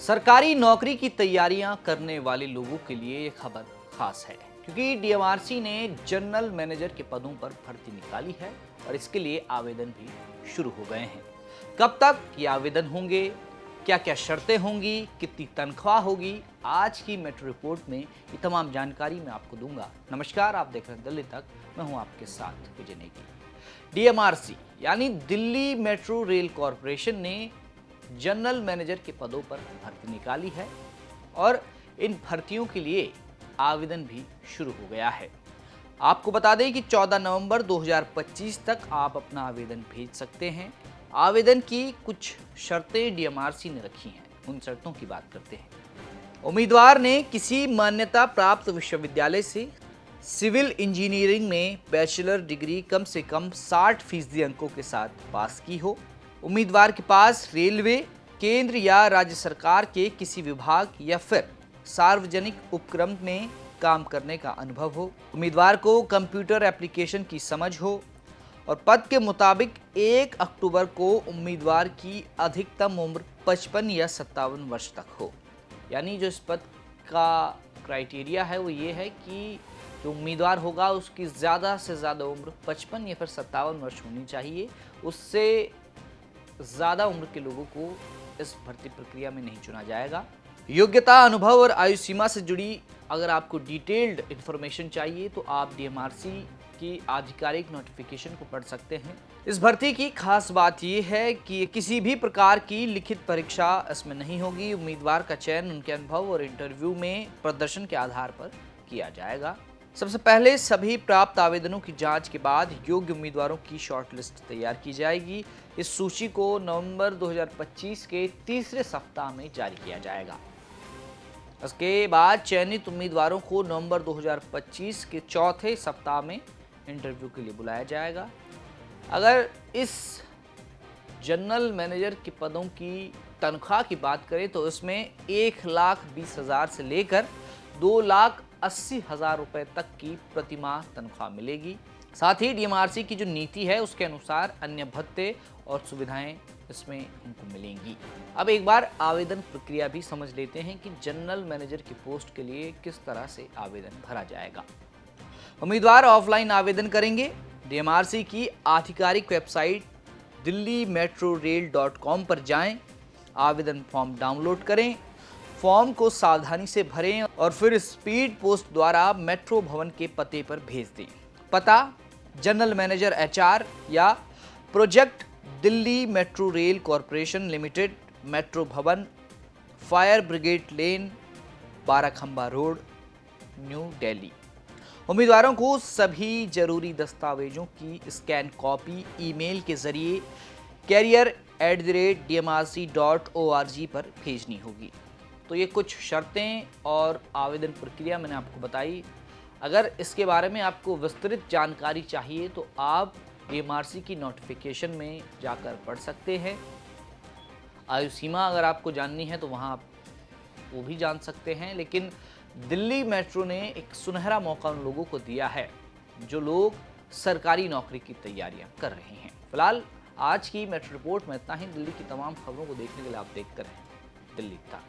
सरकारी नौकरी की तैयारियां करने वाले लोगों के लिए ये खबर खास है, क्योंकि डीएमआरसी ने जनरल मैनेजर के पदों पर भर्ती निकाली है और इसके लिए आवेदन भी शुरू हो गए हैं। कब तक ये आवेदन होंगे, क्या क्या शर्तें होंगी, कितनी तनख्वाह होगी, आज की मेट्रो रिपोर्ट में ये तमाम जानकारी मैं आपको दूंगा। नमस्कार, आप देख रहे हैं दिल्ली तक, मैं हूं आपके साथ विजय नेगी। डीएमआरसी यानी दिल्ली मेट्रो रेल कॉरपोरेशन ने जनरल मैनेजर के पदों पर भर्ती निकाली है और इन भर्तियों के लिए आवेदन भी शुरू हो गया है। आपको बता दें कि 14 नवंबर 2025 तक आप अपना आवेदन भेज सकते हैं। आवेदन की कुछ शर्तें डीएमआरसी ने रखी हैं, उन शर्तों की बात करते हैं। उम्मीदवार ने किसी मान्यता प्राप्त विश्वविद्यालय से सिविल इंजीनियरिंग में बैचलर डिग्री कम से कम 60% अंकों के साथ पास की हो। उम्मीदवार के पास रेलवे, केंद्र या राज्य सरकार के किसी विभाग या फिर सार्वजनिक उपक्रम में काम करने का अनुभव हो। उम्मीदवार को कंप्यूटर एप्लीकेशन की समझ हो और पद के मुताबिक 1 अक्टूबर को उम्मीदवार की अधिकतम उम्र 55 या 57 वर्ष तक हो। यानी जो इस पद का क्राइटेरिया है वो ये है कि जो उम्मीदवार होगा उसकी ज़्यादा से ज़्यादा उम्र 55 या फिर 57 वर्ष होनी चाहिए। उससे ज़्यादा उम्र के लोगों को इस भर्ती प्रक्रिया में नहीं चुना जाएगा। योग्यता, अनुभव और आयु सीमा से जुड़ी अगर आपको डिटेल्ड इन्फॉर्मेशन चाहिए तो आप डीएमआरसी की आधिकारिक नोटिफिकेशन को पढ़ सकते हैं। इस भर्ती की खास बात यह है कि किसी भी प्रकार की लिखित परीक्षा इसमें नहीं होगी। उम्मीदवार का चयन उनके अनुभव और इंटरव्यू में प्रदर्शन के आधार पर किया जाएगा। सबसे पहले सभी प्राप्त आवेदनों की जांच के बाद योग्य उम्मीदवारों की शॉर्टलिस्ट तैयार की जाएगी। इस सूची को नवंबर 2025 के तीसरे सप्ताह में जारी किया जाएगा। इसके बाद चयनित उम्मीदवारों को नवंबर 2025 के चौथे सप्ताह में इंटरव्यू के लिए बुलाया जाएगा। अगर इस जनरल मैनेजर के पदों की तनख्वाह की बात करें तो इसमें 1,20,000 से लेकर 2,80,000 रुपए तक की प्रतिमाह तनख्वाह मिलेगी। साथ ही डीएमआरसी की जो नीति है उसके अनुसार अन्य भत्ते और सुविधाएं इसमें उनको मिलेंगी। अब एक बार आवेदन प्रक्रिया भी समझ लेते हैं कि जनरल मैनेजर की पोस्ट के लिए किस तरह से आवेदन भरा जाएगा। उम्मीदवार ऑफलाइन आवेदन करेंगे। डीएमआरसी की आधिकारिक वेबसाइट delhimetrorail.com पर जाएं, आवेदन फॉर्म डाउनलोड करें, फॉर्म को सावधानी से भरें और फिर स्पीड पोस्ट द्वारा मेट्रो भवन के पते पर भेज दें। पता: जनरल मैनेजर एचआर या project Delhi metro rail corporation limited, metro भवन, फायर ब्रिगेड लेन, 12 खंबा रोड, न्यू दिल्ली। उम्मीदवारों को सभी जरूरी दस्तावेजों की स्कैन कॉपी ईमेल के जरिए career@dmrc.org पर भेजनी होगी। तो ये कुछ शर्तें और आवेदन प्रक्रिया मैंने आपको बताई। अगर इसके बारे में आपको विस्तृत जानकारी चाहिए तो आप डीएमआरसी की नोटिफिकेशन में जाकर पढ़ सकते हैं। आयु सीमा अगर आपको जाननी है तो वहाँ आप वो भी जान सकते हैं। लेकिन दिल्ली मेट्रो ने एक सुनहरा मौका उन लोगों को दिया है जो लोग सरकारी नौकरी की तैयारियां कर रहे हैं। फिलहाल आज की मेट्रो रिपोर्ट में इतना ही। दिल्ली की तमाम खबरों को देखने के लिए आप देखते रहें दिल्ली तक।